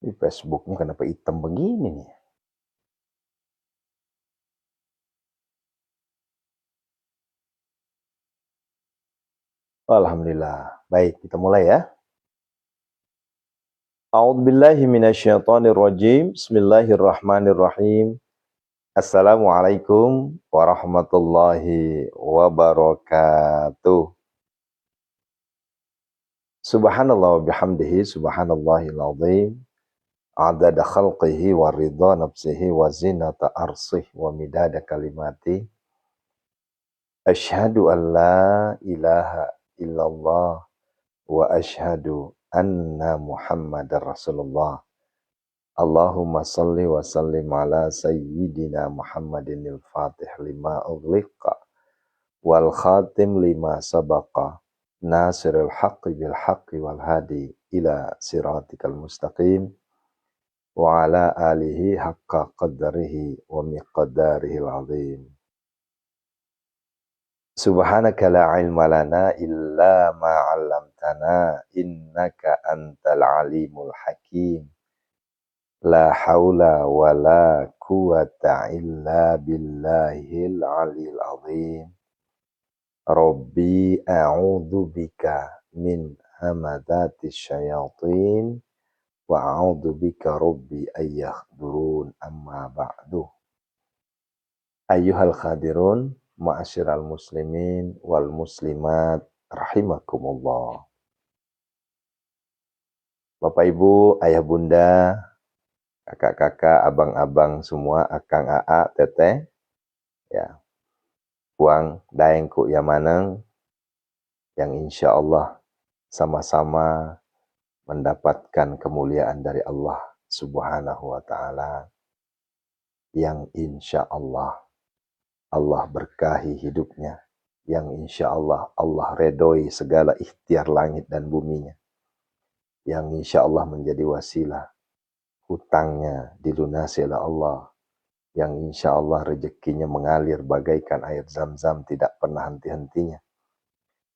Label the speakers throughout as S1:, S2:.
S1: Di Facebooknya kenapa hitam begini nih? Alhamdulillah. Baik, kita mulai ya. A'udzubillahi minasyaitonirrajim. Bismillahirrahmanirrahim. Assalamualaikum warahmatullahi wabarakatuh. Subhanallah wa bihamdihi subhanallahil azim. Adada khalqihi wa ridha nafsihi wa zinata arsih wa midada kalimati. Asyhadu an la ilaha illallah wa asyhadu anna Muhammadar Rasulullah. Allahumma salli wa sallim ala sayyidina Muhammadin al-Fatih lima ughliqa wal khatim lima sabaqa nasirul haqqi bil haqqi wal hadi ila siratikal mustaqim wa ala alihi haqqa qadrihi wa miqdarihi al-azim. Subhanaka la ilma lana illa ma 'allamtana innaka antal alimul hakim. La haula wa la quwata illa billahil aliyil azim. Rabbi a'udzu bika min hamadatis syayatin wa a'udzu bika rabbi ayyahdurun amma ba'du. Ayyuhal khadirun ma'asyiral muslimin wal muslimat rahimakumullah. Bapak Ibu, ayah bunda, kakak-kakak, abang-abang semua, akang, aa, teteh, ya, puang, daeng, ku, yamaneng, yang insya Allah sama-sama mendapatkan kemuliaan dari Allah Subhanahu wa Ta'ala, yang insya Allah Allah berkahi hidupnya, yang insya Allah Allah redoi segala ikhtiar langit dan buminya, yang insya Allah menjadi wasilah hutangnya dilunasi oleh Allah, yang insya Allah rezekinya mengalir bagaikan air zam-zam tidak pernah henti-hentinya,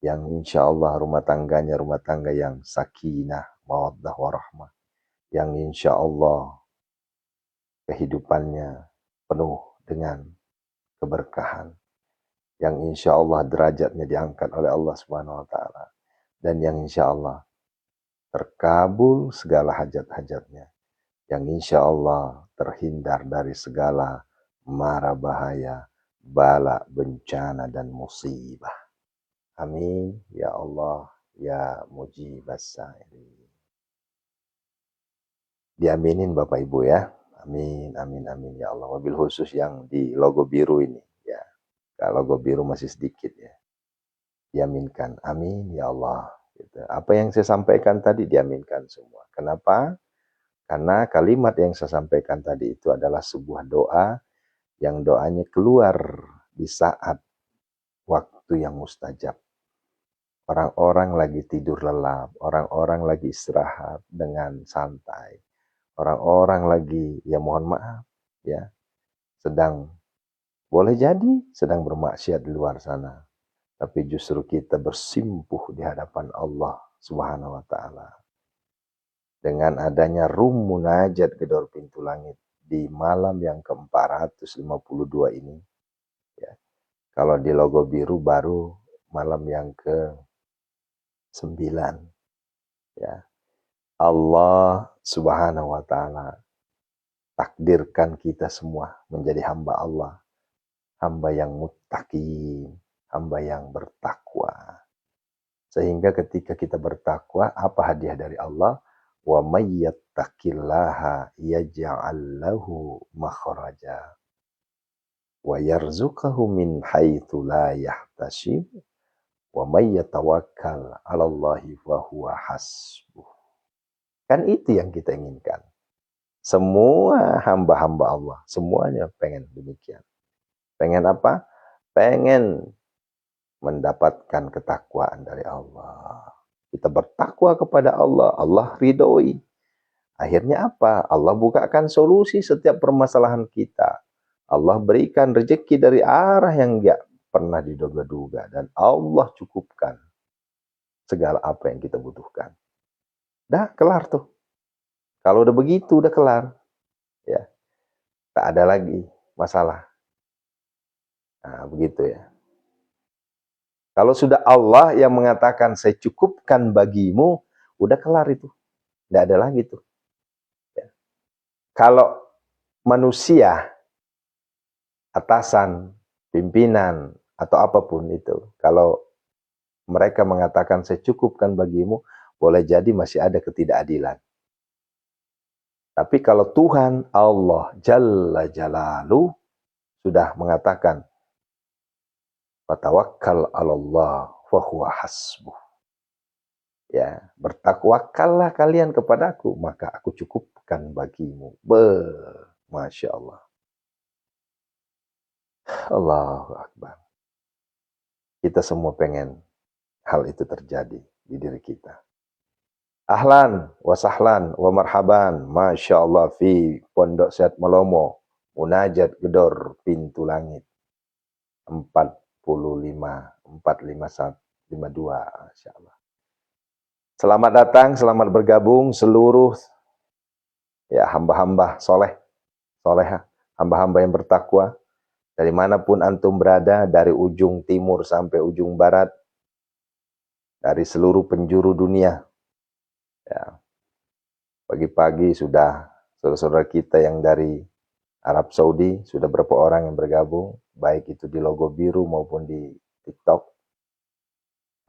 S1: yang insya Allah rumah tangganya rumah tangga yang sakinah, mawaddah, warahmah, yang insya Allah kehidupannya penuh dengan keberkahan, yang insya Allah derajatnya diangkat oleh Allah Subhanahu wa Ta'ala, dan yang insya Allah terkabul segala hajat-hajatnya, yang insya Allah terhindar dari segala mara bahaya, bala, bencana, dan musibah. Amin. Ya Allah, ya mujibas sa'ilin. Diaminin Bapak Ibu ya. Amin, amin, amin ya Allah. Wabil khusus yang di logo biru ini ya. Kalau logo biru masih sedikit ya. Diaminkan. Amin ya Allah. Gitu. Apa yang saya sampaikan tadi diaminkan semua. Kenapa? Karena kalimat yang saya sampaikan tadi itu adalah sebuah doa yang doanya keluar di saat waktu yang mustajab. Orang-orang lagi tidur lelap, orang-orang lagi istirahat dengan santai. Orang-orang lagi, ya mohon maaf, ya sedang, boleh jadi sedang bermaksiat di luar sana. Tapi justru kita bersimpuh di hadapan Allah Subhanahu wa Ta'ala. Dengan adanya rum munajat gedor pintu langit di malam yang ke-452 ini, ya. Kalau di logo biru baru malam yang ke-9, ya. Allah Subhanahu wa Ta'ala takdirkan kita semua menjadi hamba Allah, hamba yang muttaqin, hamba yang bertakwa. Sehingga ketika kita bertakwa, apa hadiah dari Allah? Wa may yattaqillaha yaj'al lahu makhraja wa yarzuqhu min haitsu la yahtasib wa may yatawakkal 'alallahi fa huwa hasbuh. Kan itu yang kita inginkan. Semua hamba-hamba Allah, semuanya pengen demikian. Pengen apa? Pengen mendapatkan ketakwaan dari Allah. Kita bertakwa kepada Allah, Allah ridhoi. Akhirnya apa? Allah bukakan solusi setiap permasalahan kita. Allah berikan rezeki dari arah yang enggak pernah diduga-duga. Dan Allah cukupkan segala apa yang kita butuhkan. Dah, kelar tuh. Kalau udah begitu, udah kelar. Ya, tak ada lagi masalah. Nah, begitu ya. Kalau sudah Allah yang mengatakan saya cukupkan bagimu, udah kelar itu. Tidak ada lagi tuh. Ya. Kalau manusia, atasan, pimpinan, atau apapun itu, kalau mereka mengatakan saya cukupkan bagimu, boleh jadi masih ada ketidakadilan. Tapi kalau Tuhan Allah Jalla Jalaluh sudah mengatakan fatawakkal 'alallah fa huwa hasbuh. Ya, bertakwakallah kalian kepadaku, maka aku cukupkan bagimu. Masya Allah. Allahu Akbar. Kita semua pengen hal itu terjadi di diri kita. Ahlan, wa sahlan, wa marhaban, Masya Allah, fi Pondok Sehat Melomo, Munajat Gedor, Pintu Langit. 45, 45152, Masya Allah. Selamat datang, selamat bergabung seluruh ya hamba-hamba soleh, soleha, hamba-hamba yang bertakwa, dari manapun antum berada, dari ujung timur sampai ujung barat, dari seluruh penjuru dunia. Ya, pagi-pagi sudah saudara-saudara kita yang dari Arab Saudi, sudah berapa orang yang bergabung, baik itu di logo biru maupun di TikTok.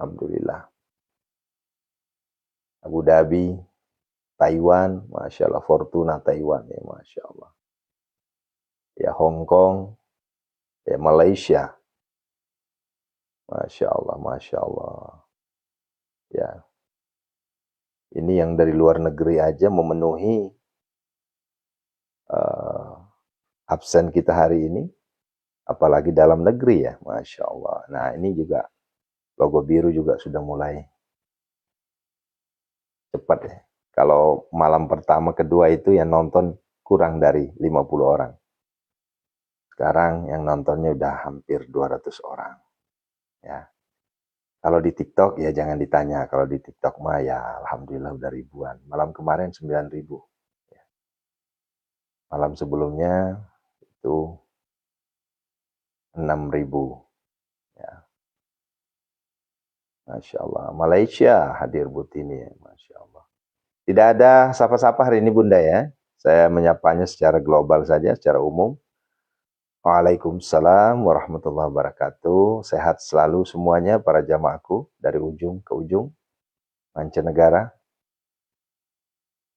S1: Alhamdulillah. Abu Dhabi, Taiwan, Masya Allah, Fortuna Taiwan, ya Masya Allah. Ya Hong Kong, ya Malaysia, Masya Allah, Masya Allah. Ya, ini yang dari luar negeri aja memenuhi absen kita hari ini, apalagi dalam negeri ya, Masya Allah. Nah ini juga, logo biru juga sudah mulai cepat ya. Kalau malam pertama, kedua itu yang nonton kurang dari 50 orang. Sekarang yang nontonnya udah hampir 200 orang. Ya. Kalau di TikTok ya jangan ditanya. Kalau di TikTok mah ya alhamdulillah udah ribuan. Malam kemarin 9.000. Ya. Malam sebelumnya itu 6.000. Ya. Masya Allah. Malaysia hadir Butini ya. Masya Allah. Tidak ada sapa-sapa hari ini Bunda ya. Saya menyapanya secara global saja, secara umum. Waalaikumsalam warahmatullahi wabarakatuh. Sehat selalu semuanya para jamaahku dari ujung ke ujung mancanegara.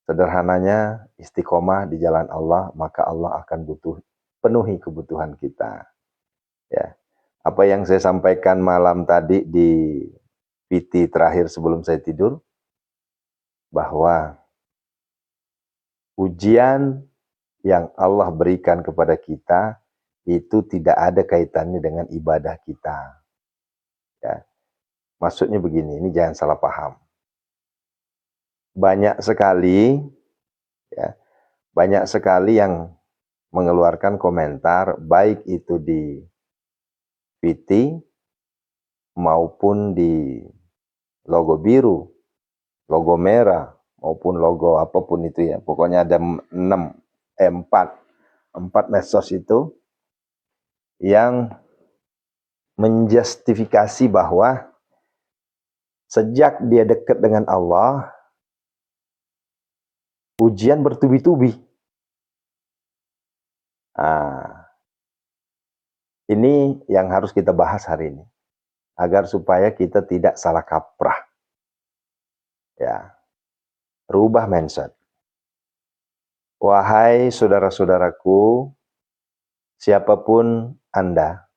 S1: Sederhananya istiqomah di jalan Allah, maka Allah akan penuhi kebutuhan kita. Ya. Apa yang saya sampaikan malam tadi di PT terakhir sebelum saya tidur, bahwa ujian yang Allah berikan kepada kita itu tidak ada kaitannya dengan ibadah kita. Ya. Maksudnya begini, ini jangan salah paham. Banyak sekali yang mengeluarkan komentar, baik itu di PT maupun di logo biru, logo merah, maupun logo apapun itu ya. Pokoknya ada 4 medsos itu yang menjustifikasi bahwa sejak dia dekat dengan Allah, ujian bertubi-tubi. Nah, ini yang harus kita bahas hari ini, agar supaya kita tidak salah kaprah. Ya, rubah mindset. Wahai saudara-saudaraku, siapapun Anda,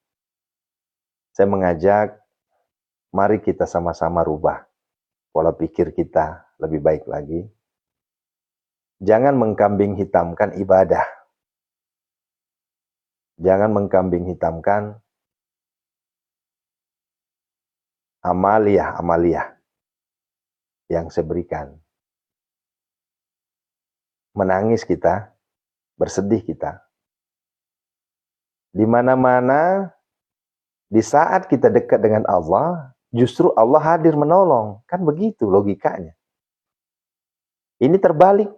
S1: saya mengajak, mari kita sama-sama rubah pola pikir kita lebih baik lagi. Jangan mengkambing hitamkan ibadah. Jangan mengkambing hitamkan amaliyah yang saya berikan. Menangis kita, bersedih kita. Di mana-mana, di saat kita dekat dengan Allah, justru Allah hadir menolong. Kan begitu logikanya. Ini terbalik.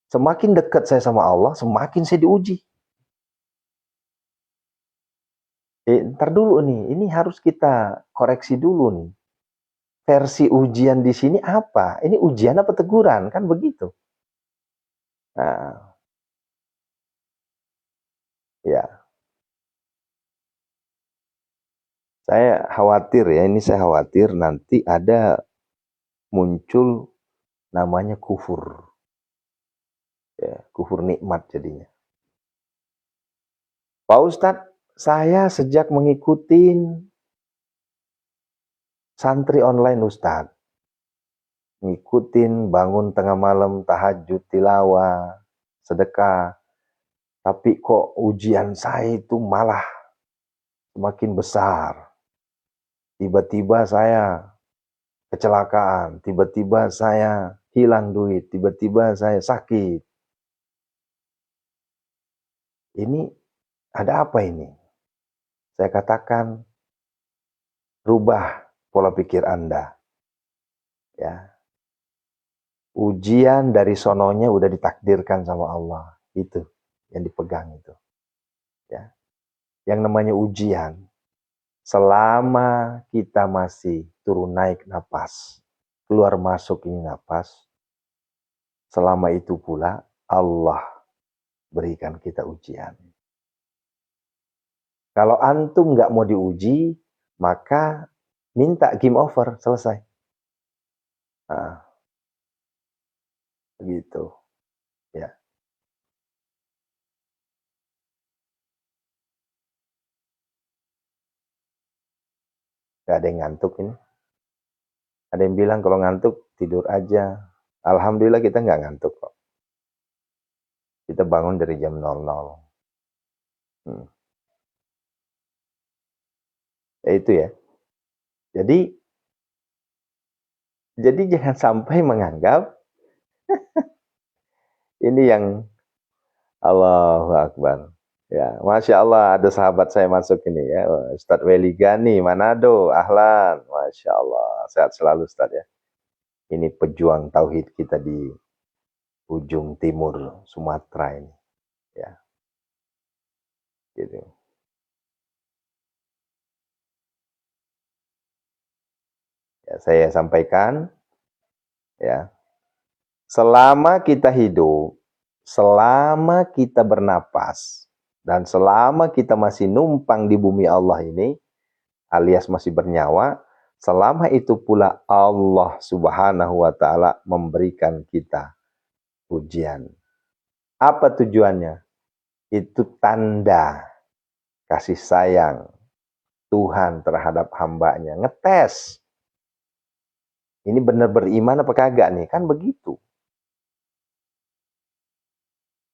S1: Semakin dekat saya sama Allah, semakin saya diuji. Ntar dulu nih, ini harus kita koreksi dulu nih. Versi ujian di sini apa? Ini ujian apa teguran? Kan begitu. Nah, ya. Saya khawatir ya, ini saya khawatir nanti ada muncul namanya kufur. Ya, kufur nikmat jadinya. Pak Ustadz, saya sejak mengikuti santri online Ustadz, ngikutin bangun tengah malam, tahajud, tilawah, sedekah, tapi kok ujian saya itu malah semakin besar. Tiba-tiba saya kecelakaan, tiba-tiba saya hilang duit, tiba-tiba saya sakit. Ini ada apa ini? Saya katakan, rubah pola pikir Anda. Ya. Ujian dari sononya udah ditakdirkan sama Allah. Itu yang dipegang itu. Ya. Yang namanya ujian, selama kita masih turun naik napas, keluar masuk ini napas, selama itu pula Allah berikan kita ujian. Kalau antum nggak mau diuji, maka minta game over, selesai. Nah, begitu. Ya. Gak ada yang ngantuk ini. Ada yang bilang kalau ngantuk tidur aja. Alhamdulillah kita nggak ngantuk kok. Kita bangun dari jam 00. Ya itu ya. Jadi jangan sampai menganggap ini yang Allahu Akbar. Ya, Masya Allah ada sahabat saya masuk ini ya, Ustadz Weli Gani, Manado, ahlan, Masya Allah, sehat selalu Ustadz ya. Ini pejuang tauhid kita di ujung timur Sumatera ini, ya, gitu. Ya, saya sampaikan, ya, selama kita hidup, selama kita bernapas, dan selama kita masih numpang di bumi Allah ini, alias masih bernyawa, selama itu pula Allah Subhanahu wa Ta'ala memberikan kita ujian. Apa tujuannya? Itu tanda kasih sayang Tuhan terhadap hambanya. Ngetes. Ini benar beriman apa kagak nih? Kan begitu.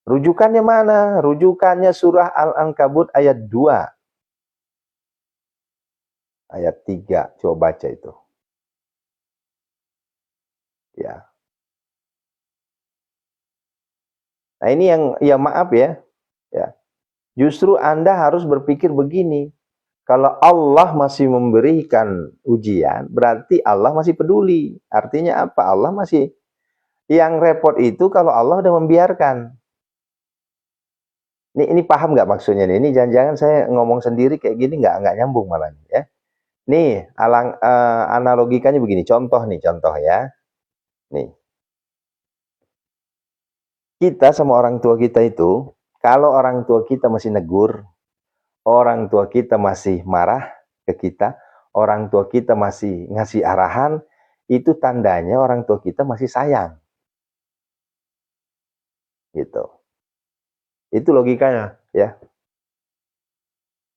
S1: Rujukannya mana? Rujukannya surah Al-Ankabut ayat 2. Ayat 3. Coba baca itu. Ya. Nah ini yang maaf ya. Ya. Justru Anda harus berpikir begini. Kalau Allah masih memberikan ujian, berarti Allah masih peduli. Artinya apa? Allah masih, yang repot itu kalau Allah udah membiarkan. Ini paham nggak maksudnya nih? Ini jangan-jangan saya ngomong sendiri kayak gini nggak nyambung malah nih ya. Nih, analogikanya begini. Contoh ya. Nih, kita sama orang tua kita itu, kalau orang tua kita masih negur, orang tua kita masih marah ke kita, orang tua kita masih ngasih arahan, itu tandanya orang tua kita masih sayang. Gitu. Itu logikanya, ya.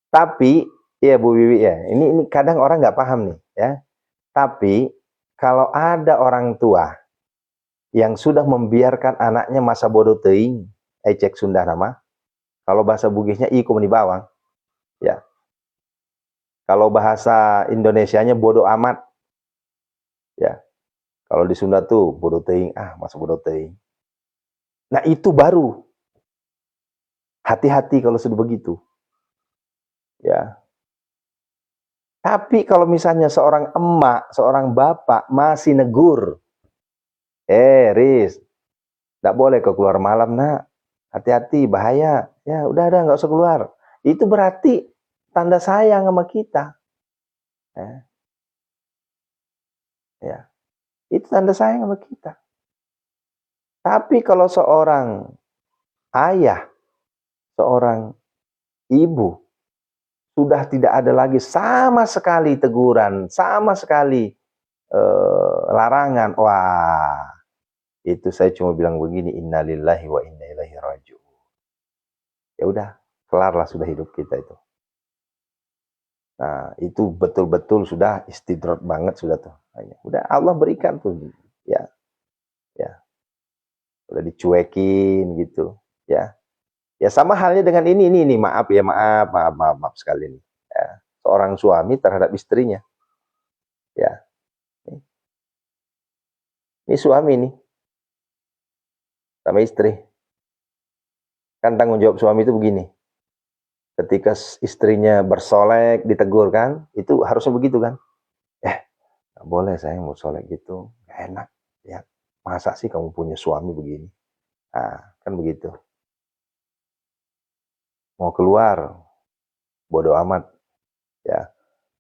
S1: Tapi, ya Bu Wiwi ya, ini kadang orang nggak paham nih, ya. Tapi, kalau ada orang tua yang sudah membiarkan anaknya masa bodoh teuing, ecek Sunda nama, kalau bahasa Bugisnya iku di bawang, ya. Kalau bahasa Indonesianya bodoh amat, ya. Kalau di Sunda tuh bodoh teuing, masa bodoh teuing. Nah itu baru hati-hati kalau sudah begitu, ya. Tapi kalau misalnya seorang emak, seorang bapak masih negur, Riz, Nggak boleh kau keluar malam, nak. Hati-hati, bahaya. Ya, udah, nggak usah keluar. Itu berarti tanda sayang sama kita. Ya, ya. Itu tanda sayang sama kita. Tapi kalau seorang ayah, seorang ibu, sudah tidak ada lagi sama sekali teguran, sama sekali larangan. Wah, itu saya cuma bilang begini, innalillahi wa inna ilaihi raji'un. Ya udah, kelarlah sudah hidup kita itu. Nah, itu betul-betul sudah istidrat banget sudah tuh. Udah Allah berikan tuh. Ya, ya. Udah dicuekin gitu, ya. Ya sama halnya dengan ini maaf ya, maaf sekali nih. Ya. Seorang suami terhadap istrinya. Ya. Ini suami nih sama istri. Kan tanggung jawab suami itu begini. Ketika istrinya bersolek, ditegur kan, itu harusnya begitu kan. Gak boleh saya mau solek gitu, gak enak. Ya, masa sih kamu punya suami begini? Nah, kan begitu. Mau keluar, bodo amat. Ya,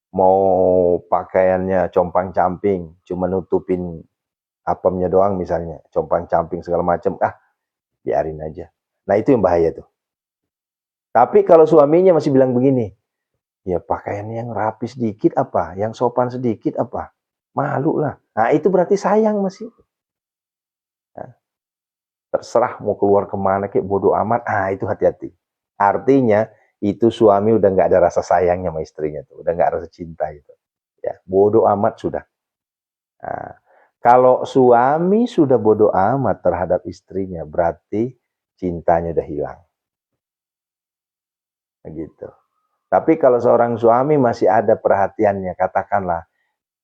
S1: mau pakaiannya compang-camping, cuma nutupin apemnya doang misalnya, compang-camping segala macam, biarin aja. Nah, itu yang bahaya tuh. Tapi kalau suaminya masih bilang begini, ya pakaiannya yang rapi sedikit apa, yang sopan sedikit apa, malu lah. Nah, itu berarti sayang masih. Nah, terserah mau keluar kemana kayak bodo amat, itu hati-hati. Artinya itu suami udah nggak ada rasa sayangnya sama istrinya tuh, udah nggak rasa cinta gitu. Ya, bodo amat sudah. Nah, kalau suami sudah bodo amat terhadap istrinya, berarti cintanya udah hilang. Gitu. Tapi kalau seorang suami masih ada perhatiannya, katakanlah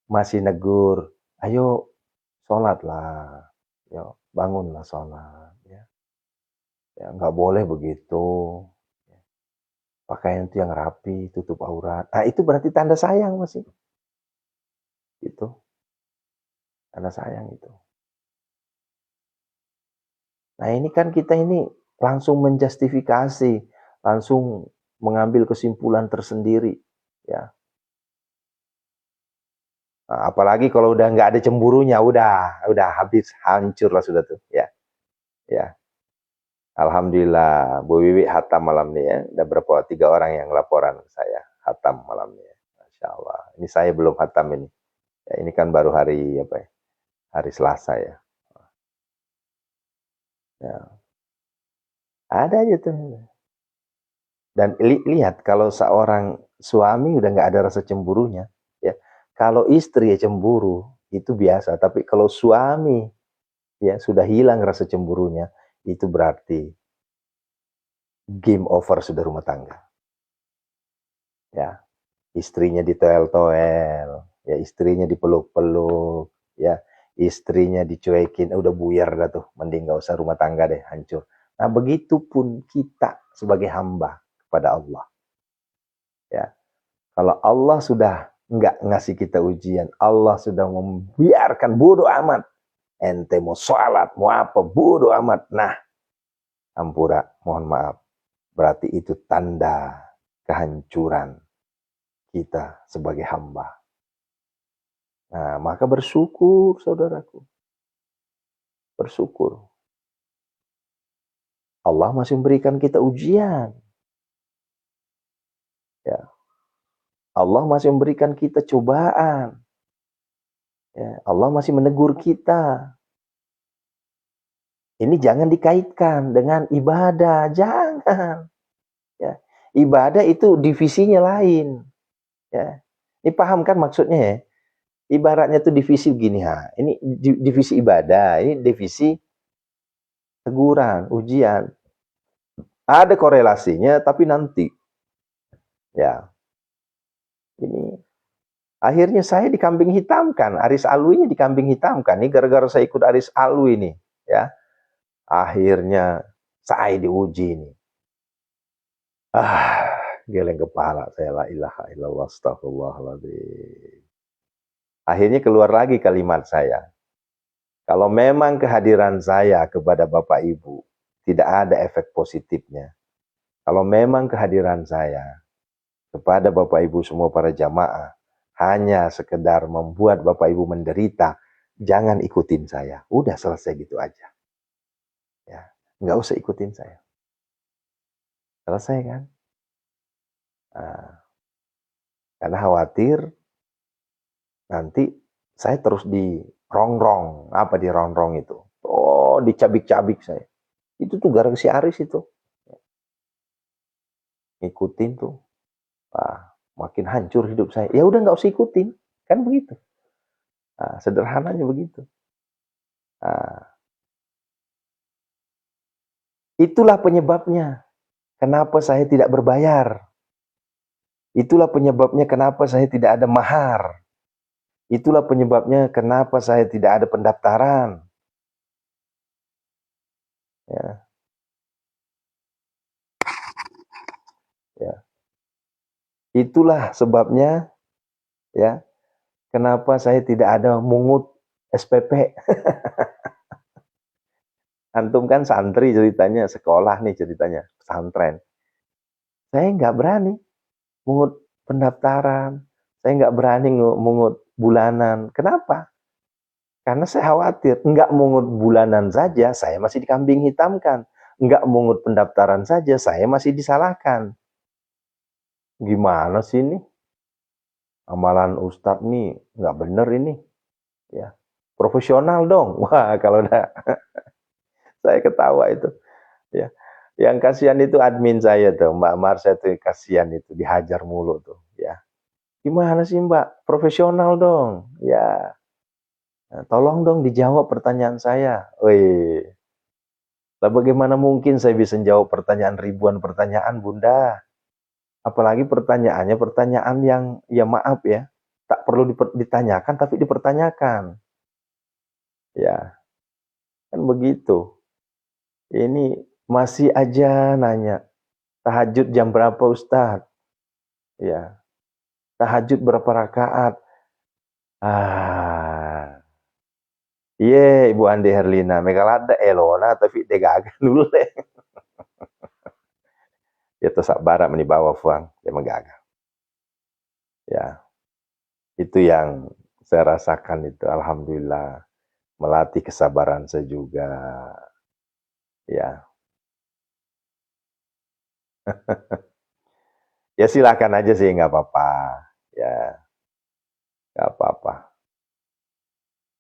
S1: masih negur, ayo sholatlah, yo bangunlah sholat, ya, ya nggak boleh begitu, pakaian itu yang rapi, tutup aurat. Nah itu berarti tanda sayang masih, itu tanda sayang itu. Nah ini kan kita ini langsung menjustifikasi, langsung mengambil kesimpulan tersendiri, ya. Nah, apalagi kalau udah nggak ada cemburunya, udah habis, hancur lah sudah tuh, ya, ya. Alhamdulillah, Bu Wiwi hatam malam ini ya. Udah berapa 3 orang yang laporan ke saya hatam malam ini. Ya. Masya Allah. Ini saya belum hatam ini. Ya, ini kan baru hari apa ya? Hari Selasa ya. Ya. Ada aja tuh. Dan lihat kalau seorang suami udah nggak ada rasa cemburunya, ya. Kalau istri ya cemburu itu biasa, tapi kalau suami ya sudah hilang rasa cemburunya, itu berarti game over sudah rumah tangga. Ya, istrinya ditoel-toel, ya istrinya dipeluk-peluk, ya istrinya dicuekin, udah buyar dah tuh, mending gak usah rumah tangga deh, hancur. Nah begitupun kita sebagai hamba kepada Allah. Ya, kalau Allah sudah nggak ngasih kita ujian, Allah sudah membiarkan bodoh amat. Ente mau sholat, mau apa, bodoh amat. Nah, ampura, mohon maaf. Berarti itu tanda kehancuran kita sebagai hamba. Nah, maka bersyukur, saudaraku. Bersyukur. Allah masih memberikan kita ujian. Ya. Allah masih memberikan kita cobaan. Ya. Allah masih menegur kita. Ini jangan dikaitkan dengan ibadah. Jangan. Ya. Ibadah itu divisinya lain. Ya. Ini paham kan maksudnya ya? Ibaratnya tuh divisi begini. Ini divisi ibadah. Ini divisi teguran, ujian. Ada korelasinya, tapi nanti. Ya, ini akhirnya saya dikambing hitamkan, Aris Alwi-nya dikambing hitamkan. Ini gara-gara saya ikut Aris Alwi nih, ya. Akhirnya saya diuji nih. Geleng kepala saya, la ilaha illallah, astagfirullahaladzim. Akhirnya keluar lagi kalimat saya. Kalau memang kehadiran saya kepada Bapak Ibu tidak ada efek positifnya, kalau memang kehadiran saya kepada Bapak Ibu semua para jamaah hanya sekedar membuat Bapak Ibu menderita, jangan ikutin saya. Udah selesai gitu aja. Ya, nggak usah ikutin saya. Selesai kan? Nah, karena khawatir nanti saya terus dirongrong. Apa dirongrong itu? Oh, dicabik-cabik saya. Itu tuh gara-gara si Aris itu. Ngikutin tuh. Wah, makin hancur hidup saya. Ya udah nggak usah ikutin. Kan begitu. Nah, sederhananya begitu. Nah, itulah penyebabnya. Kenapa saya tidak berbayar? Itulah penyebabnya kenapa saya tidak ada mahar. Itulah penyebabnya kenapa saya tidak ada pendaftaran. Ya, ya. Itulah sebabnya ya, kenapa saya tidak ada mungut SPP. Antum kan santri ceritanya, sekolah nih ceritanya, pesantren. Saya nggak berani mungut pendaftaran, saya nggak berani mungut bulanan. Kenapa? Karena saya khawatir, nggak mungut bulanan saja, saya masih dikambing hitamkan. Nggak mungut pendaftaran saja, saya masih disalahkan. Gimana sih ini? Amalan Ustadz nih nggak bener ini. Ya, profesional dong. Wah, kalau udah saya ketawa itu. Ya, yang kasihan itu admin saya tuh, Mbak Marsha tuh kasihan itu dihajar mulu tuh. Ya, gimana sih Mbak? Profesional dong. Ya, nah, tolong dong dijawab pertanyaan saya. Wih, lah bagaimana mungkin saya bisa jawab pertanyaan ribuan pertanyaan, Bunda? Apalagi pertanyaannya pertanyaan yang ya maaf ya, tak perlu ditanyakan tapi dipertanyakan. Ya, kan begitu. Ini masih aja nanya, tahajud jam berapa Ustadz? Ya, tahajud berapa rakaat? Ah, iya Ibu Andi Herlina, megalada elona tapi degagan dulu deh. Ya to sabara meni bawa fuang, dia magaga. Ya, itu yang saya rasakan itu, alhamdulillah melatih kesabaran saya juga. Ya, ya silakan aja sih nggak apa-apa. Ya, nggak apa-apa.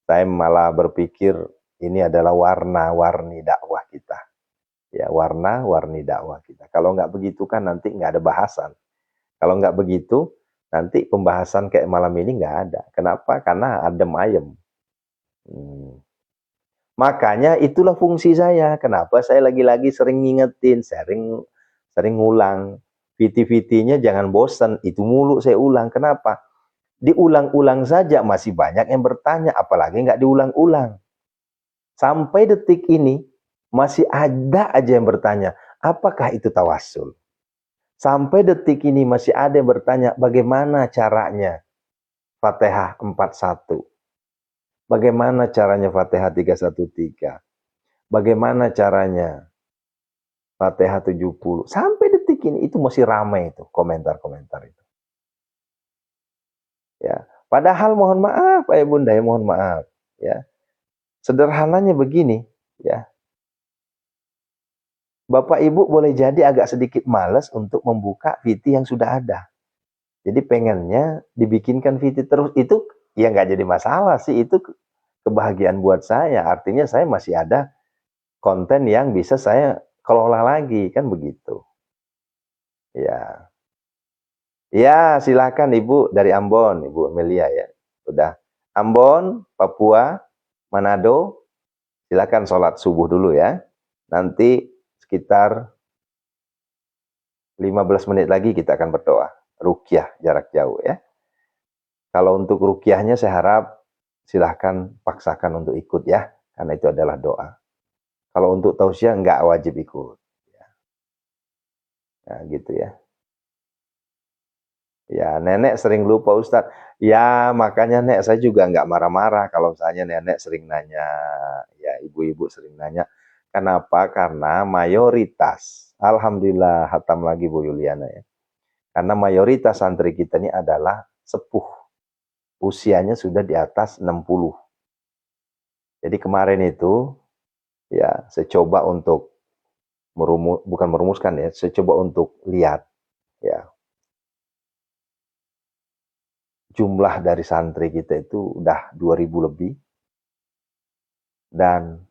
S1: Saya malah berpikir ini adalah warna-warni dakwah kita. Ya, warna-warni dakwah kita. Kalau nggak begitu kan nanti nggak ada bahasan. Kalau nggak begitu, nanti pembahasan kayak malam ini nggak ada. Kenapa? Karena adem ayem. Hmm. Makanya itulah fungsi saya. Kenapa saya lagi-lagi sering ngingetin, sering sering ngulang. VT-VT-nya jangan bosan, itu mulu saya ulang. Kenapa? Diulang-ulang saja masih banyak yang bertanya, apalagi nggak diulang-ulang. Sampai detik ini masih ada aja yang bertanya, apakah itu tawassul? Sampai detik ini masih ada yang bertanya, bagaimana caranya Fatihah 41? Bagaimana caranya Fatihah 313? Bagaimana caranya Fatihah 70? Sampai detik ini itu masih ramai itu komentar-komentar itu. Ya, padahal mohon maaf Ayah Bunda, ya mohon maaf, ya. Sederhananya begini, ya. Bapak Ibu boleh jadi agak sedikit malas untuk membuka VT yang sudah ada. Jadi pengennya dibikinkan VT terus, itu ya nggak jadi masalah sih, itu kebahagiaan buat saya. Artinya saya masih ada konten yang bisa saya kelola lagi, kan begitu. Ya, ya silakan Ibu dari Ambon, Ibu Amelia ya. Udah Ambon, Papua, Manado, silakan sholat subuh dulu ya. Nanti sekitar 15 menit lagi kita akan berdoa. Rukyah jarak jauh ya. Kalau untuk rukyahnya saya harap silahkan paksakan untuk ikut ya. Karena itu adalah doa. Kalau untuk tausiah nggak wajib ikut. Nah gitu ya. Ya, nenek sering lupa Ustadz. Ya, makanya nek saya juga nggak marah-marah kalau misalnya nenek sering nanya, ya ibu-ibu sering nanya. Kenapa? Karena mayoritas, alhamdulillah hatam lagi Bu Yuliana ya. Karena mayoritas santri kita ini adalah sepuh. Usianya sudah di atas 60. Jadi kemarin itu ya saya coba untuk bukan merumuskan ya, saya coba untuk lihat ya jumlah dari santri kita itu udah 2000 lebih dan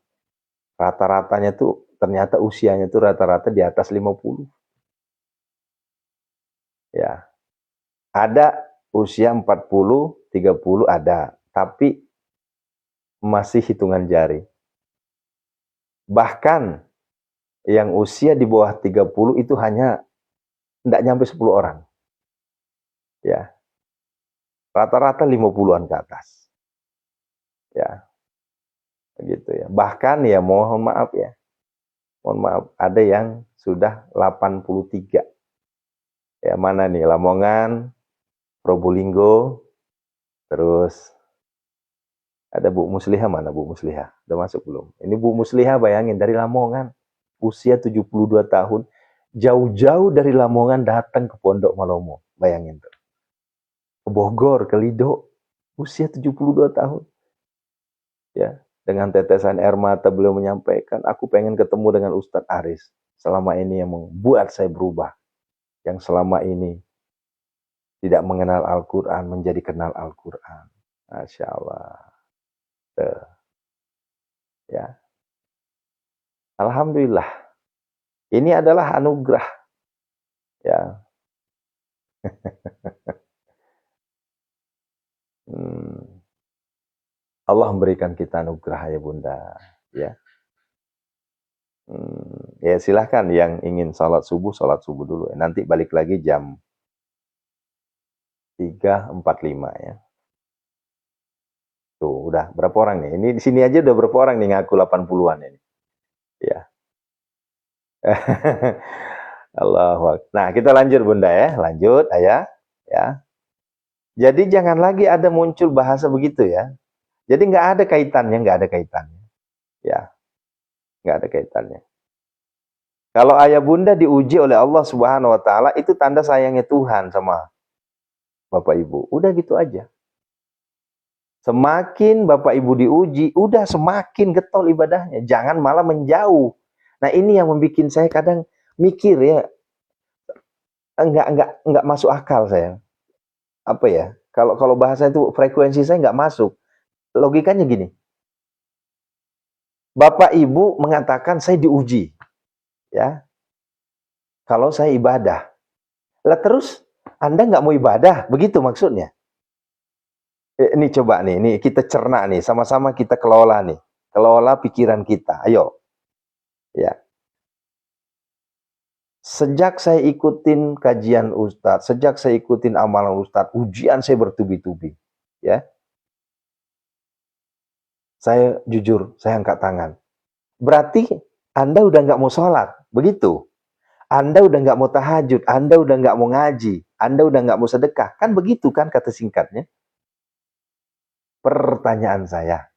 S1: rata-ratanya tuh ternyata usianya tuh rata-rata di atas 50. Ya. Ada usia 40, 30 ada, tapi masih hitungan jari. Bahkan yang usia di bawah 30 itu hanya tidak nyampe 10 orang. Ya. Rata-rata 50-an ke atas. Ya, gitu ya. Bahkan ya mohon maaf ya. Mohon maaf, ada yang sudah 83. Ya, mana nih? Lamongan, Probolinggo, terus ada Bu Muslihah, mana Bu Muslihah? Udah masuk belum? Ini Bu Muslihah bayangin dari Lamongan, usia 72 tahun, jauh-jauh dari Lamongan datang ke Pondok Malomo. Bayangin tuh. Ke Bogor, ke Lido, usia 72 tahun. Ya, dengan tetesan air mata beliau menyampaikan, aku pengen ketemu dengan Ustadz Aris. Selama ini yang membuat saya berubah. Yang selama ini tidak mengenal Al-Quran, menjadi kenal Al-Quran. Masya Allah. Tuh, ya. Alhamdulillah. Ini adalah anugerah. Ya. Allah memberikan kita anugerah ya Bunda. Ya. Ya silahkan yang ingin sholat subuh dulu. Nanti balik lagi jam 3.45 ya. Tuh, udah berapa orang nih? Ini di sini aja udah berapa orang nih ngaku 80-an ini. Ya. Allahu Akbar. Nah, kita lanjut Bunda ya. Lanjut, Ayah. Ya. Jadi jangan lagi ada muncul bahasa begitu ya. Jadi nggak ada kaitannya, nggak ada kaitannya. Ya, nggak ada kaitannya. Kalau ayah bunda diuji oleh Allah Subhanahu wa taala, itu tanda sayangnya Tuhan sama Bapak Ibu. Udah gitu aja. Semakin Bapak Ibu diuji, udah semakin getol ibadahnya. Jangan malah menjauh. Nah, ini yang membuat saya kadang mikir ya, enggak masuk akal saya. Apa ya? Kalau bahasa itu frekuensi saya enggak masuk. Logikanya gini. Bapak Ibu mengatakan saya diuji. Ya. Kalau saya ibadah. Lah terus Anda nggak mau ibadah, begitu maksudnya. Ini coba nih, ini kita cerna nih, sama-sama kita kelola nih. Kelola pikiran kita. Ayo. Ya. Sejak saya ikutin kajian Ustadz, sejak saya ikutin amalan Ustadz, ujian saya bertubi-tubi. Ya. Saya jujur, saya angkat tangan. Berarti Anda udah nggak mau sholat, begitu. Anda udah nggak mau tahajud, Anda udah nggak mau ngaji, Anda udah nggak mau sedekah. Kan begitu kan kata singkatnya. Pertanyaan saya,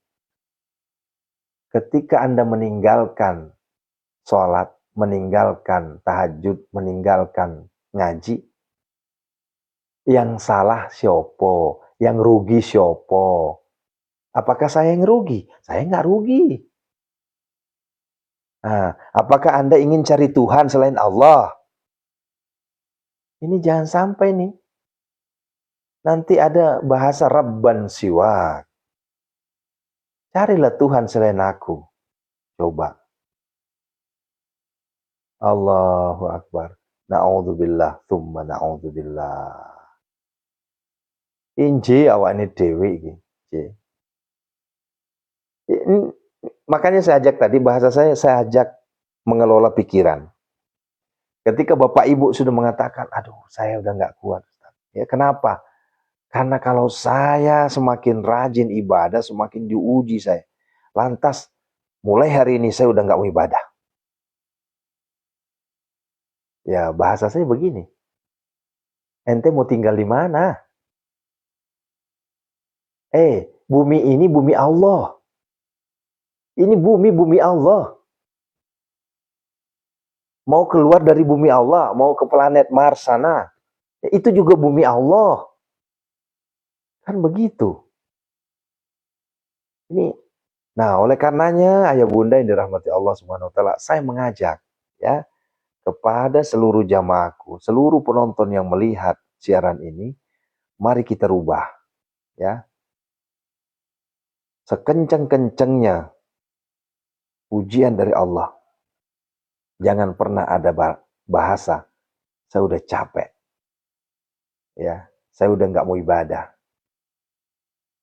S1: ketika Anda meninggalkan sholat, meninggalkan tahajud, meninggalkan ngaji, yang salah siopo, yang rugi siopo. Apakah saya yang rugi? Saya nggak rugi. Nah, apakah Anda ingin cari Tuhan selain Allah? Ini jangan sampai nih. Nanti ada bahasa Rabban siwak. Carilah Tuhan selain aku. Coba. Allahu Akbar. Na'udzubillah. Thumma na'udzubillah. Inji awaknya dewi iki. Makanya saya ajak tadi, bahasa saya ajak mengelola pikiran. Ketika Bapak Ibu sudah mengatakan, aduh saya udah nggak kuat. Ya kenapa? Karena kalau saya semakin rajin ibadah, semakin diuji saya. Lantas, mulai hari ini saya udah nggak mau ibadah. Ya bahasa saya begini. Ente mau tinggal di mana? Bumi ini bumi Allah. Ini bumi Allah. Mau keluar dari bumi Allah, mau ke planet Mars sana, itu juga bumi Allah. Kan begitu. Nah, oleh karenanya, ayah bunda yang dirahmati Allah Subhanahu wa taala, saya mengajak ya kepada seluruh jamaahku, seluruh penonton yang melihat siaran ini, mari kita rubah ya. Sekencang-kencangnya ujian dari Allah. Jangan pernah ada bahasa, saya udah capek. Ya, saya udah nggak mau ibadah.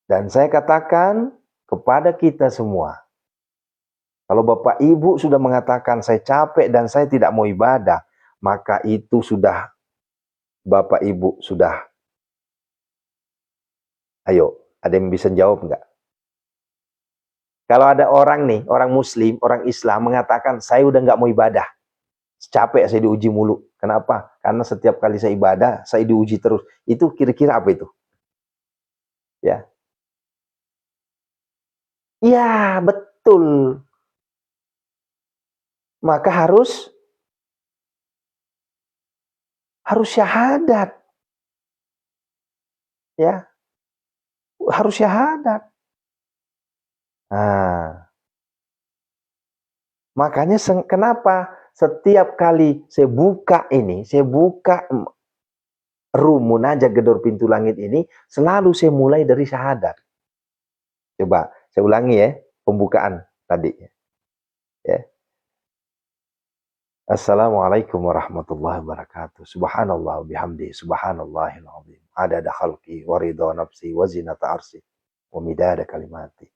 S1: Dan saya katakan kepada kita semua, kalau Bapak Ibu sudah mengatakan saya capek dan saya tidak mau ibadah, maka itu sudah Bapak Ibu sudah. Ayo, ada yang bisa jawab nggak? Kalau ada orang nih, orang Muslim, orang Islam mengatakan saya udah nggak mau ibadah, capek saya diuji mulu. Kenapa? Karena setiap kali saya ibadah, saya diuji terus. Itu kira-kira apa itu? Ya, iya betul. Maka harus syahadat. Ya, harus syahadat. Nah, makanya kenapa setiap kali saya buka room munajat gedor pintu langit ini, selalu saya mulai dari syahadat. Coba saya ulangi ya, pembukaan tadi. Ya. Assalamualaikum warahmatullahi wabarakatuh. Subhanallah bihamdi, subhanallahil azim. Adada khalqi wa ridha nafsi wa zinata arsi wa midada kalimati.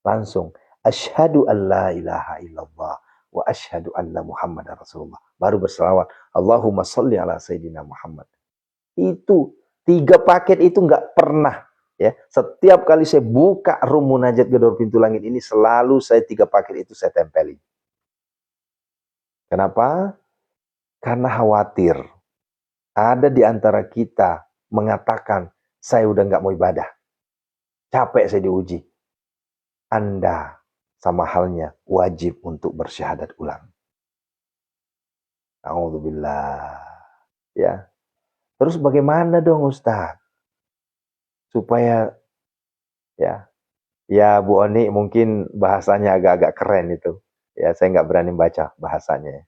S1: Langsung asyhadu an la ilaha illallah wa asyhadu anna muhammadar rasulullah. Baru berselawat, Allahumma sholli ala sayyidina Muhammad. Itu 3 paket itu nggak pernah ya. Setiap kali saya buka room munajat gedor pintu langit ini, selalu saya 3 paket itu saya tempelin. Kenapa? Karena khawatir ada di antara kita mengatakan saya udah nggak mau ibadah, capek saya diuji. Anda sama halnya wajib untuk bersyahadat ulang. A'udzubillah. Ya. Terus bagaimana dong Ustaz? Supaya ya Bu Oni mungkin bahasanya agak-agak keren itu. Ya, saya nggak berani baca bahasanya.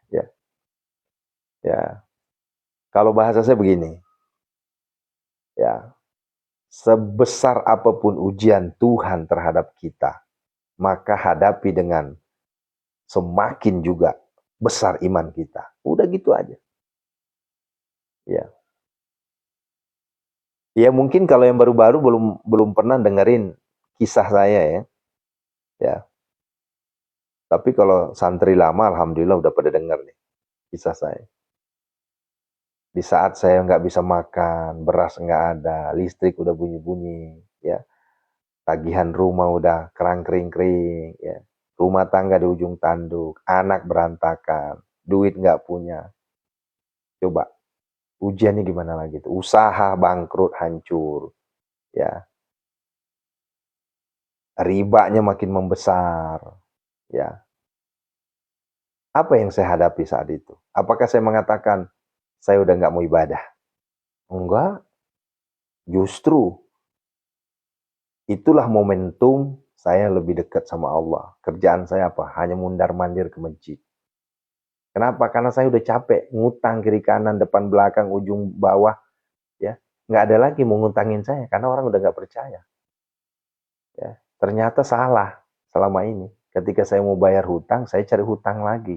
S1: Ya. Ya. Kalau bahasa saya begini. Ya. Sebesar apapun ujian Tuhan terhadap kita, maka hadapi dengan semakin juga besar iman kita. Udah gitu aja. Ya. Ya mungkin kalau yang baru-baru belum pernah dengerin kisah saya ya. Ya. Tapi kalau santri lama alhamdulillah udah pada denger nih kisah saya. Di saat saya nggak bisa makan, beras nggak ada, listrik udah bunyi-bunyi, ya. Tagihan rumah udah kerang kering-kering, ya. Rumah tangga di ujung tanduk, anak berantakan, duit nggak punya. Coba, ujiannya gimana lagi tuh? Usaha bangkrut, hancur, ya. Ribanya makin membesar, ya. Apa yang saya hadapi saat itu? Apakah saya mengatakan, saya udah nggak mau ibadah? Enggak, justru itulah momentum saya lebih dekat sama Allah. Kerjaan saya apa? Hanya mundar-mandir ke masjid. Kenapa? Karena saya udah capek ngutang kiri kanan, depan belakang, ujung bawah, ya. Nggak ada lagi mau ngutangin saya karena orang udah nggak percaya. Ya. Ternyata salah selama ini. Ketika saya mau bayar hutang, saya cari hutang lagi.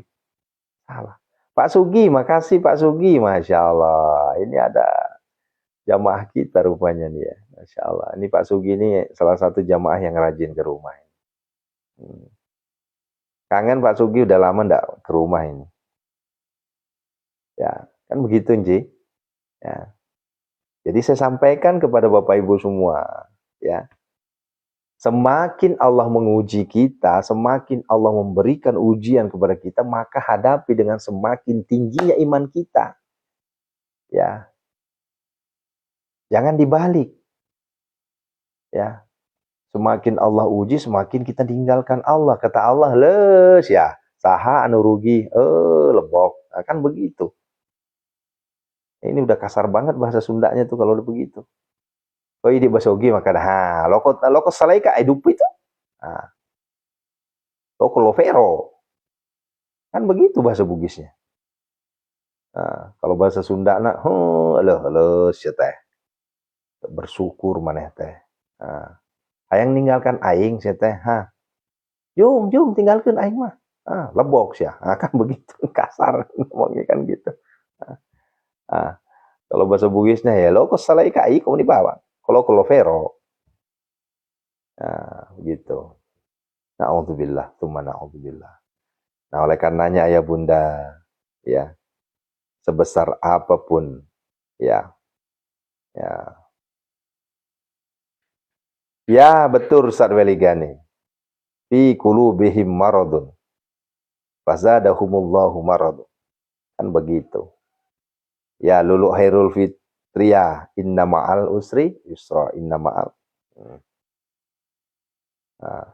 S1: Salah. Pak Sugi, makasih Pak Sugi, Masya Allah. Ini ada jamaah kita rupanya nih ya. Masya Allah. Ini Pak Sugi ini salah satu jamaah yang rajin ke rumah. Kangen Pak Sugi udah lama enggak ke rumah ini. Ya, kan begitu Nji. Ya. Jadi saya sampaikan kepada Bapak Ibu semua, ya. Semakin Allah menguji kita, semakin Allah memberikan ujian kepada kita, maka hadapi dengan semakin tingginya iman kita. Ya, jangan dibalik. Ya, semakin Allah uji, semakin kita tinggalkan Allah. Kata Allah, les ya, saha anu rugi, lebok. Nah, kan begitu. Ini udah kasar banget bahasa Sundanya tuh kalau udah begitu. Oh ini basogi maka dah, loko salai ka hidup itu. Nah, loko lovero. Kan begitu bahasa Bugisnya. Nah, kalau bahasa Sunda nak, heuh, ya teh. Bersyukur maneh teh. Nah, hayang ninggalkan aing sia teh, Jung tinggalkan aing mah. Lebok sia. Kan begitu kasar ngomongnya kan gitu. Ah, kalau bahasa Bugisnya ya lo salai ka aing kamu dibawa. Kalau vero. Nah, begitu. Na'udzubillah, tsumma na'udzubillah. Nah, oleh karenanya ayah bunda, ya, sebesar apapun, ya, ya betul Ustaz Weligani. Fi qulubihim maradun. Fazadahumullahu maradun. Kan begitu. Ya lulu hairul fitriyah. Inna ma'al usri yusra. Inna ma'al. Nah.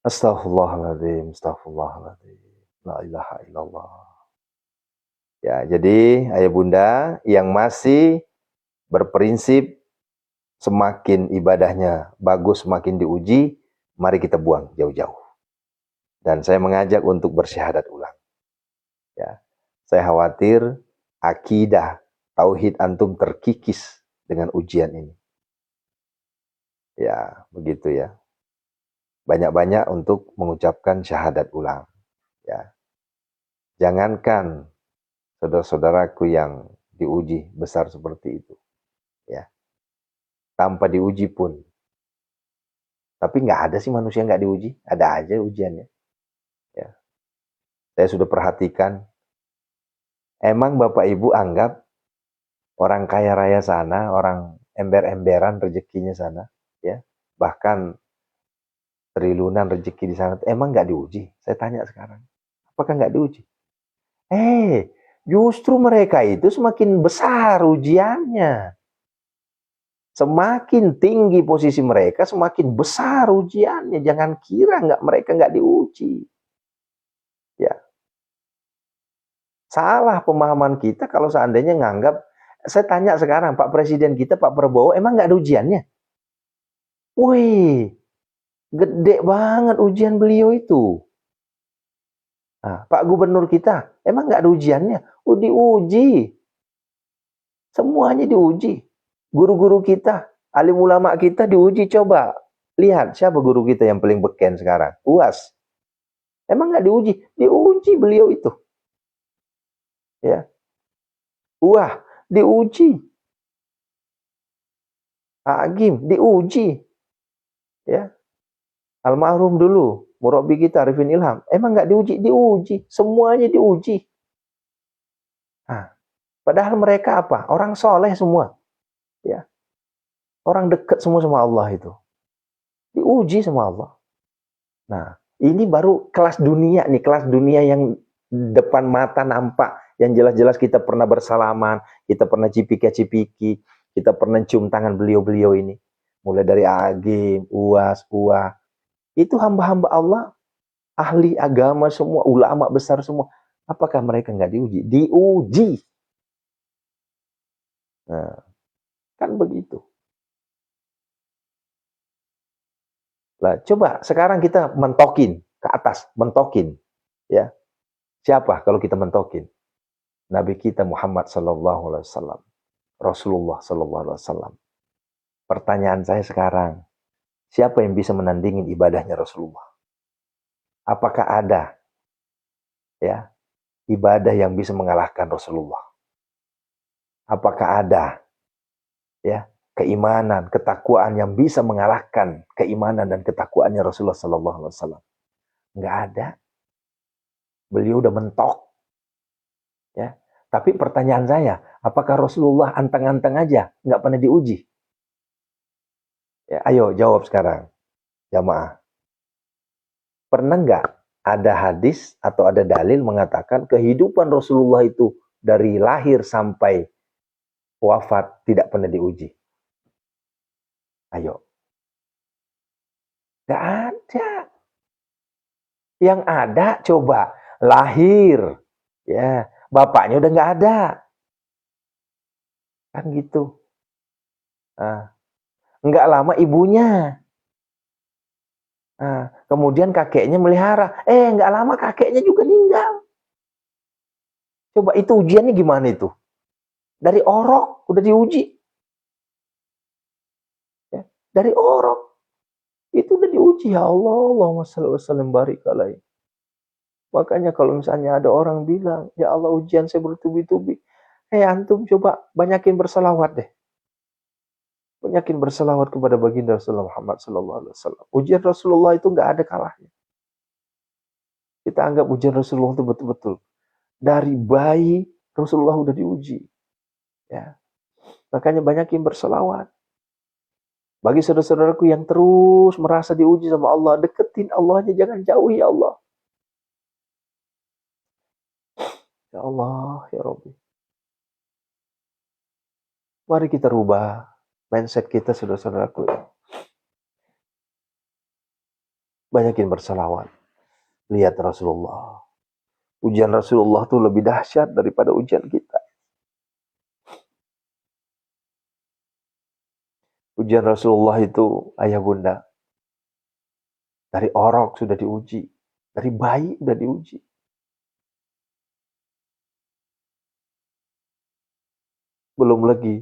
S1: Astaghfirullahaladzim. Astaghfirullahaladzim. La ilaha illallah. Ya, jadi ayah bunda yang masih berprinsip semakin ibadahnya bagus, semakin diuji, mari kita buang jauh-jauh. Dan saya mengajak untuk bersyahadat ulang. Ya, saya khawatir akidah tauhid antum terkikis dengan ujian ini. Ya, begitu ya. Banyak-banyak untuk mengucapkan syahadat ulang. Ya, jangankan saudara-saudaraku yang diuji besar seperti itu. Ya, tanpa diuji pun. Tapi nggak ada sih manusia nggak diuji, ada aja ujiannya. Ya, saya sudah perhatikan. Emang Bapak Ibu anggap orang kaya raya sana, orang ember-emberan rezekinya sana, ya, bahkan triliunan rezeki di sana, emang nggak diuji? Saya tanya sekarang, apakah nggak diuji? Justru mereka itu semakin besar ujiannya. Semakin tinggi posisi mereka, semakin besar ujiannya. Jangan kira mereka nggak diuji. Ya, salah pemahaman kita kalau seandainya nganggap. Saya tanya sekarang, Pak Presiden kita, Pak Prabowo, emang nggak ada ujiannya? Wih, gede banget ujian beliau itu. Nah, Pak Gubernur kita, emang nggak ada ujiannya? Diuji. Semuanya diuji. Guru-guru kita, alim ulama kita diuji. Coba lihat siapa guru kita yang paling beken sekarang? UAS. Emang nggak diuji? Diuji beliau itu. Ya. Wah, diuji. Agim diuji. Ya. Almarhum dulu, murabi kita Arifin Ilham. Emang nggak diuji? Diuji. Semuanya diuji. Nah, padahal mereka apa? Orang soleh semua. Ya. Orang dekat semua sama Allah itu. Diuji sama Allah. Nah, ini baru kelas dunia nih. Kelas dunia yang depan mata nampak. Yang jelas-jelas kita pernah bersalaman. Kita pernah cipika-cipiki. Kita pernah cium tangan beliau-beliau ini. Mulai dari Agim, UAS, UA. Itu hamba-hamba Allah, ahli agama semua, ulama besar semua. Apakah mereka nggak diuji? Diuji. Nah, kan begitu. Lah, coba sekarang kita mentokin ke atas, mentokin. Ya, siapa kalau kita mentokin? Nabi kita Muhammad sallallahu alaihi wasallam. Rasulullah sallallahu alaihi wasallam. Pertanyaan saya sekarang, siapa yang bisa menandingin ibadahnya Rasulullah? Apakah ada ya ibadah yang bisa mengalahkan Rasulullah? Apakah ada ya keimanan, ketakwaan yang bisa mengalahkan keimanan dan ketakwaannya Rasulullah sallallahu alaihi wasallam? Enggak ada. Beliau udah mentok. Ya. Tapi pertanyaan saya, apakah Rasulullah anteng-anteng aja, nggak pernah diuji? Ya, ayo jawab sekarang, jamaah. Pernah nggak ada hadis atau ada dalil mengatakan kehidupan Rasulullah itu dari lahir sampai wafat tidak pernah diuji? Ayo. Gak ada. Yang ada coba lahir, ya bapaknya udah gak ada, kan gitu. Nah, nggak lama ibunya. Nah, kemudian kakeknya melihara. Nggak lama kakeknya juga meninggal. Coba itu ujiannya gimana itu? Dari orok udah diuji. Ya, dari orok itu udah diuji. Ya Allah, Allahumma shalli wa sallim barik alaihi. Makanya kalau misalnya ada orang bilang, ya Allah ujian saya bertubi-tubi. Antum coba banyakin berselawat deh. Banyakin berselawat kepada baginda Rasulullah Muhammad sallallahu alaihi wasallam. Ujian Rasulullah itu nggak ada kalahnya. Kita anggap ujian Rasulullah itu betul-betul. Dari bayi Rasulullah udah diuji. Ya. Makanya banyakin berselawat. Bagi saudara-saudaraku yang terus merasa diuji sama Allah, deketin Allahnya, jangan jauhi Allah. Ya Allah, ya Rabbi. Mari kita rubah mindset kita, saudara-saudaraku. Banyakin berselawat. Lihat Rasulullah. Ujian Rasulullah itu lebih dahsyat daripada ujian kita. Ujian Rasulullah itu, ayah bunda, dari orok sudah diuji. Dari bayi sudah diuji. Belum lagi,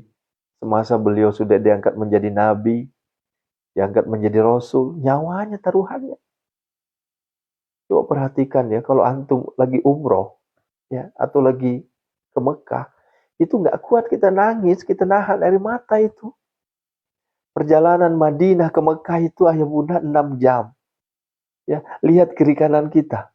S1: semasa beliau sudah diangkat menjadi nabi, diangkat menjadi rasul, nyawanya taruhannya. Coba perhatikan ya, kalau antum lagi umroh, ya, atau lagi ke Mekah, itu nggak kuat kita nangis, kita nahan air mata itu. Perjalanan Madinah ke Mekah itu ayah bunda 6 jam. Ya, lihat kiri kanan kita.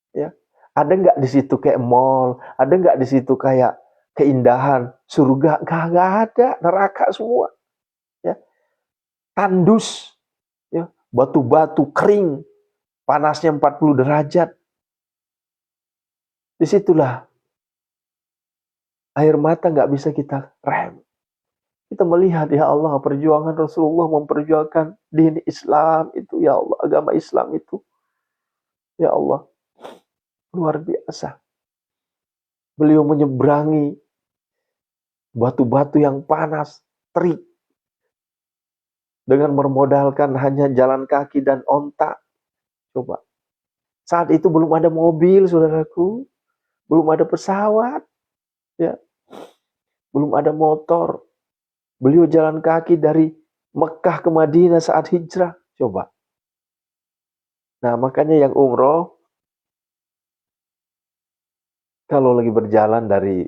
S1: Ya, ada nggak di situ kayak mall? Ada nggak di situ kayak keindahan surga? Nggak ada, neraka semua. Ya, tandus, ya, batu-batu kering, panasnya 40 derajat. Disitulah air mata nggak bisa kita rem. Kita melihat, ya Allah, perjuangan Rasulullah memperjuangkan din Islam itu, ya Allah, agama Islam itu. Ya Allah, luar biasa. Beliau menyeberangi batu-batu yang panas, terik, dengan bermodalkan hanya jalan kaki dan onta. Coba. Saat itu belum ada mobil, saudaraku. Belum ada pesawat. Ya. Belum ada motor. Beliau jalan kaki dari Mekah ke Madinah saat hijrah. Coba. Nah, makanya yang umroh, kalau lagi berjalan dari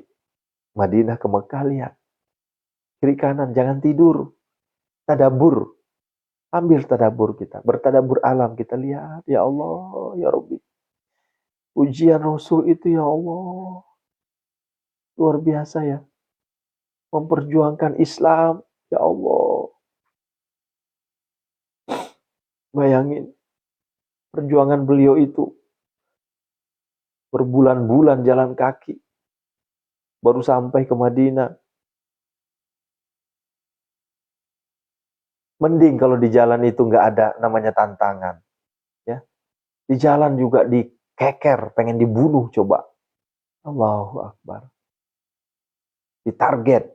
S1: Madinah ke Mekah, lihat. Kiri kanan, jangan tidur. Tadabur. Ambil tadabur kita. Bertadabur alam, kita lihat. Ya Allah, ya Rabbi. Ujian Rasul itu, ya Allah. Luar biasa ya. Memperjuangkan Islam. Ya Allah. Bayangin. Perjuangan beliau itu. Berbulan-bulan jalan kaki. Baru sampai ke Madinah. Mending kalau di jalan itu nggak ada namanya tantangan. Ya. Di jalan juga dikeker. Pengen dibunuh coba. Allahu Akbar. Ditarget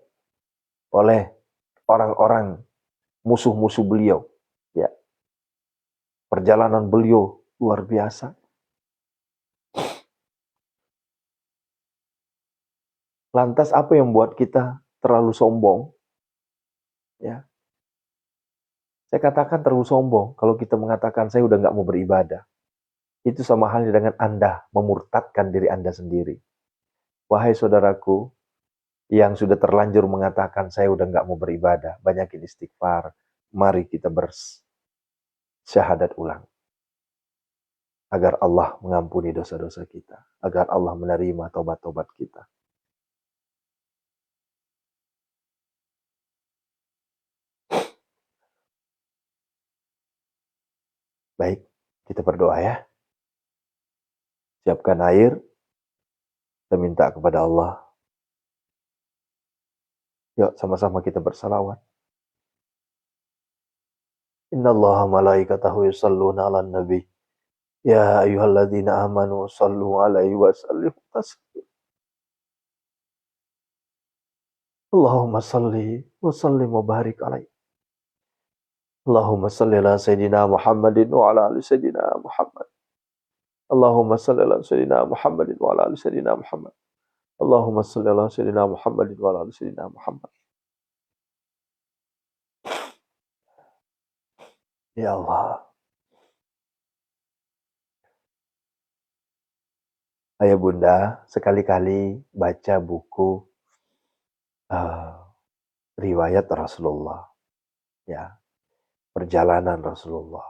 S1: oleh orang-orang musuh-musuh beliau. Ya. Perjalanan beliau luar biasa. Lantas apa yang membuat kita terlalu sombong? Ya. Saya katakan terlalu sombong kalau kita mengatakan saya udah nggak mau beribadah. Itu sama halnya dengan Anda memurtadkan diri Anda sendiri. Wahai saudaraku yang sudah terlanjur mengatakan saya udah nggak mau beribadah, banyakin istighfar. Mari kita bersyahadat ulang. Agar Allah mengampuni dosa-dosa kita. Agar Allah menerima tobat-tobat kita. Baik, kita berdoa ya. Siapkan air. Kita minta kepada Allah. Yuk sama-sama kita bersalawat. Innallaha malaikatahu yusalluna 'alan nabi. Ya ayyuhalladzina amanu shallu 'alaihi wa sallimu taslima. Allahumma shalli wa sallim wa barik 'alaihi. Allahumma shalli ala sayyidina Muhammadin wa ala ali sayyidina Muhammad. Allahumma shalli ala sayyidina Muhammadin wa ala ali sayyidina Muhammad. Allahumma shalli ala sayyidina Muhammadin wa ala ali sayyidina Muhammad. Ya Allah. Ayah bunda, sekali-kali baca buku riwayat Rasulullah, ya, perjalanan Rasulullah,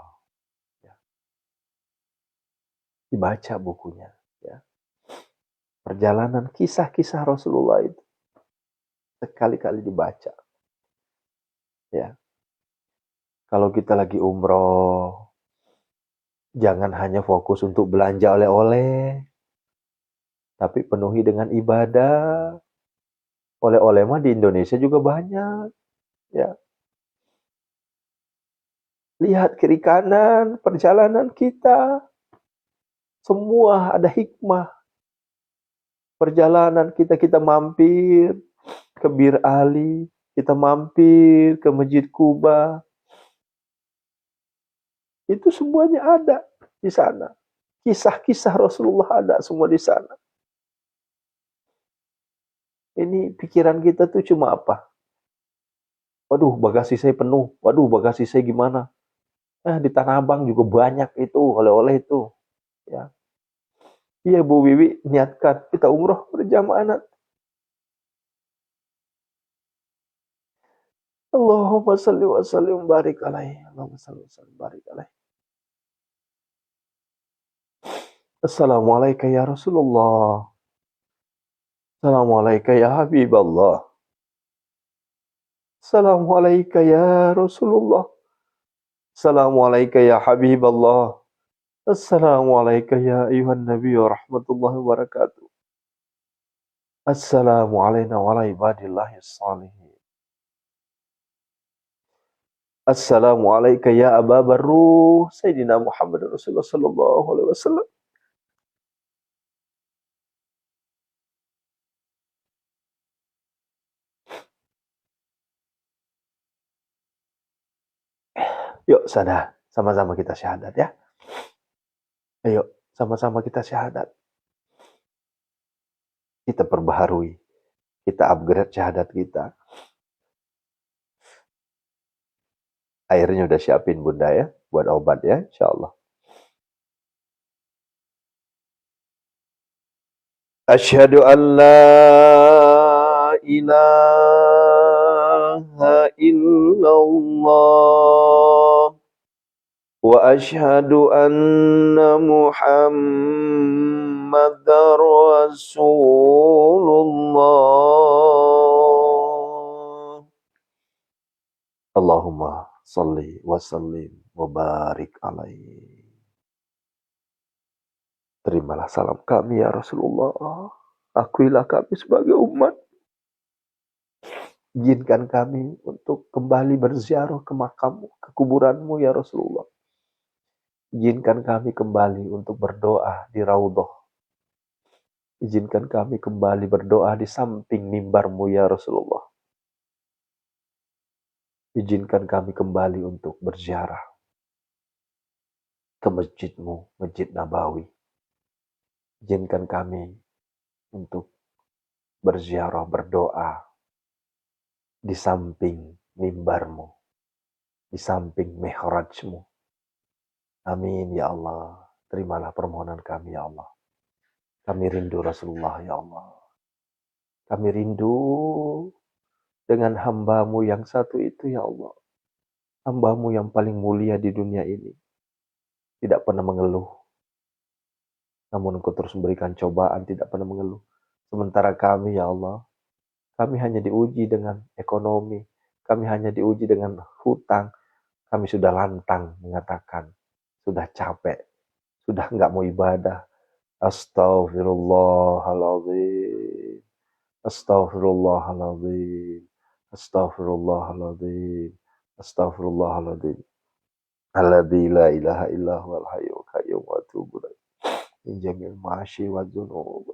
S1: ya. Dibaca bukunya, ya. Perjalanan kisah-kisah Rasulullah itu sekali-kali dibaca, ya. Kalau kita lagi umroh, jangan hanya fokus untuk belanja oleh-oleh, tapi penuhi dengan ibadah. Oleh-oleh mah di Indonesia juga banyak, ya. Lihat kiri kanan perjalanan kita, semua ada hikmah. Perjalanan kita mampir ke Bir Ali, kita mampir ke Masjid Kuba. Itu semuanya ada di sana. Kisah-kisah Rasulullah ada semua di sana. Ini pikiran kita tuh cuma apa? Waduh, bagasi saya penuh. Waduh, bagasi saya gimana? Di Tanah Abang juga banyak itu oleh-oleh itu. Ya. Iya Bu Wiwi, niatkan kita umroh berjamaah. Allahumma salli wa sallim barik alaihi. Allahumma salli wa sallim barik alaihi. Assalamualaikum ya Rasulullah. Assalamualaikum ya Habiballah. Assalamualaikum ya Rasulullah. Assalamualaikum ya Habiballah. Assalamualaikum ya ayuhan Nabi wa rahmatullahi wa barakatuh. Assalamualaikum wa ala ibadillahi salihin. Assalamualaikum ya Aba Barruh Sayyidina Muhammad Rasulullah sallallahu alaihi wasallam. Yuk sana, sama-sama kita syahadat ya. Ayo, sama-sama kita syahadat. Kita perbaharui, kita upgrade syahadat kita. Airnya udah siapin bunda ya, buat obat ya, insyaallah. Asyhadu an la ilaha illallah wa asyhadu anna Muhammadar Rasulullah. Allahumma salli wa sallim wa barik alaihi. Terimalah salam kami ya Rasulullah. Akuilah kami sebagai umat. Izinkan kami untuk kembali berziarah ke makammu, ke kuburanmu ya Rasulullah. Izinkan kami kembali untuk berdoa di Raudhah. Izinkan kami kembali berdoa di samping mimbarmu ya Rasulullah. Izinkan kami kembali untuk berziarah ke masjidmu, Masjid Nabawi. Izinkan kami untuk berziarah, berdoa di samping mimbarmu, di samping mihrajmu. Amin ya Allah. Terimalah permohonan kami ya Allah. Kami rindu Rasulullah ya Allah. Kami rindu dengan hamba-Mu yang satu itu ya Allah. Hamba-Mu yang paling mulia di dunia ini. Tidak pernah mengeluh. Namun Engkau terus memberikan cobaan, tidak pernah mengeluh. Sementara kami ya Allah, kami hanya diuji dengan ekonomi. Kami hanya diuji dengan hutang. Kami sudah lantang mengatakan, sudah capek, sudah nggak mau ibadah. Astaghfirullahaladzim. Astaghfirullahaladzim. Astaghfirullahaladzim. Astaghfirullahaladzim. Alladzi la ilaha illa huwal hayyul qayyum wa atubu ilaih. Min jami'il ma'asyi wa dzunub.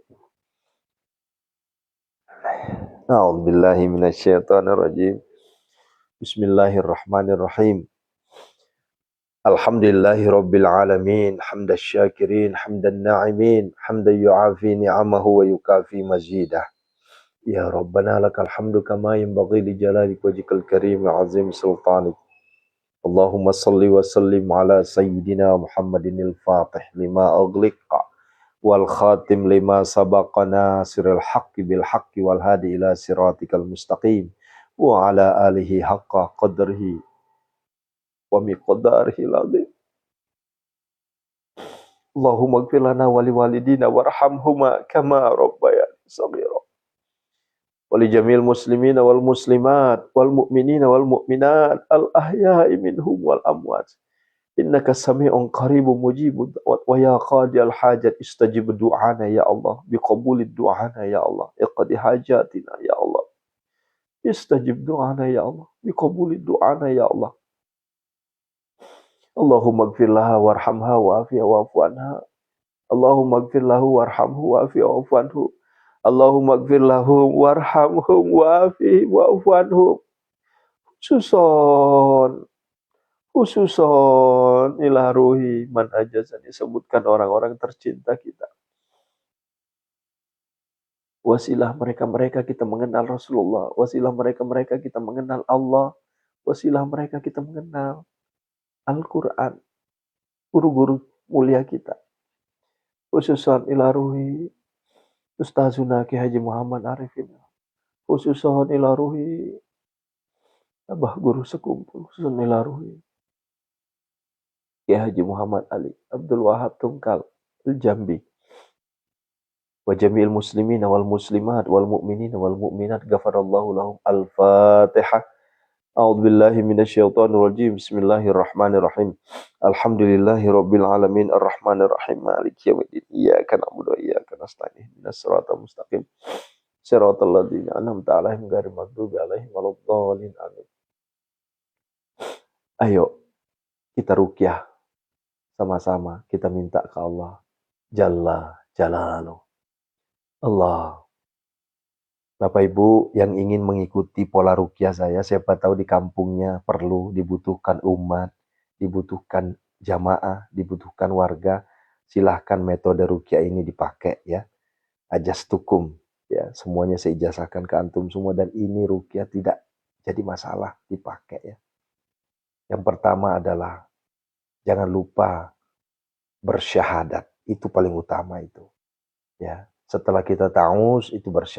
S1: A'udzu billahi minasyaitonir rajim. Bismillahirrahmanirrahim. Alhamdulillahi rabbil alamin, hamdasy syakirin, hamdan na'imin, hamdan yu'afi ni'amahu wa yukafi mazidah. Ya Rabbana lakal hamdu kama yanbaghi li jalali wajhikal karim wa 'azim sultanik. Allahumma salli wa sallim ala sayyidina Muhammadinil Fatih lima aghliqa wal khatim lima sabaqa nasiril haqqi bil haqqi wal hadi ila siratikal mustaqim wa ala alihi haqqa qadrihi wa miqdarihi al-'azim. Allahumma ighfir lana wa liwalidina warhamhuma kama rabbayani shaghira. Wali jamil muslimina wal muslimat wal mu'minina wal mu'minat al ahya'i minhum wal amwat innaka sami'un qaribun mujibud da'wat wa ya qadiyal hajat istajib du'ana ya Allah biqabulid du'ana ya Allah iqdi hajatina ya Allah istajib du'ana ya Allah biqabulid du'ana ya Allah. Allahumma ighfir laha warhamha wa'afiha wa'fu anha. Allahumma ighfir lahu warhamhu wa'afiha wa'fu anhu. Allahumma ighfir lahum warhamhum wa'afihim wa'fu anhum. Khususon ila ruhi man ajazan, disebutkan orang-orang tercinta kita. Wasilah mereka-mereka kita mengenal Rasulullah. Wasilah mereka-mereka kita mengenal Allah. Wasilah mereka kita mengenal Al-Quran. Guru-guru mulia kita. Khususon ila ruhi Ustazuna Ki Haji Muhammad Arifin. Khususon ila ruhi Abah Guru Sekumpul. Khususon ila ruhi Ki Haji Muhammad Ali Abdul Wahab Tungkal Al-Jambi. Wa jami'il muslimin wal muslimat wal mu'minin wal mu'minat ghafarallahu lahum. Al-Fatihah. A'udzu billahi minasyaitonir rajim. Bismillahirrahmanirrahim. Alhamdulillahi rabbil alamin arrahmanir rahim maliki yaumiddin. Iyyaka na'budu wa iyyaka nasta'in. Ihdinas siratal mustaqim. Siratal ladzina an'amta 'alaihim ghairil maghdubi 'alaihim waladdallin. Amin. Ayo kita ruqyah sama-sama, kita minta ke Allah Jalla Jalaluh. Allah. Bapak Ibu yang ingin mengikuti pola ruqyah saya, siapa tahu di kampungnya perlu, dibutuhkan umat, dibutuhkan jamaah, dibutuhkan warga, silahkan metode ruqyah ini dipakai ya. Ajastukum ya, semuanya saya ijazahkan ke antum semua, dan ini ruqyah tidak jadi masalah, dipakai ya. Yang pertama adalah jangan lupa bersyahadat, itu paling utama itu. Ya, setelah kita ta'awuz itu bersyahadat.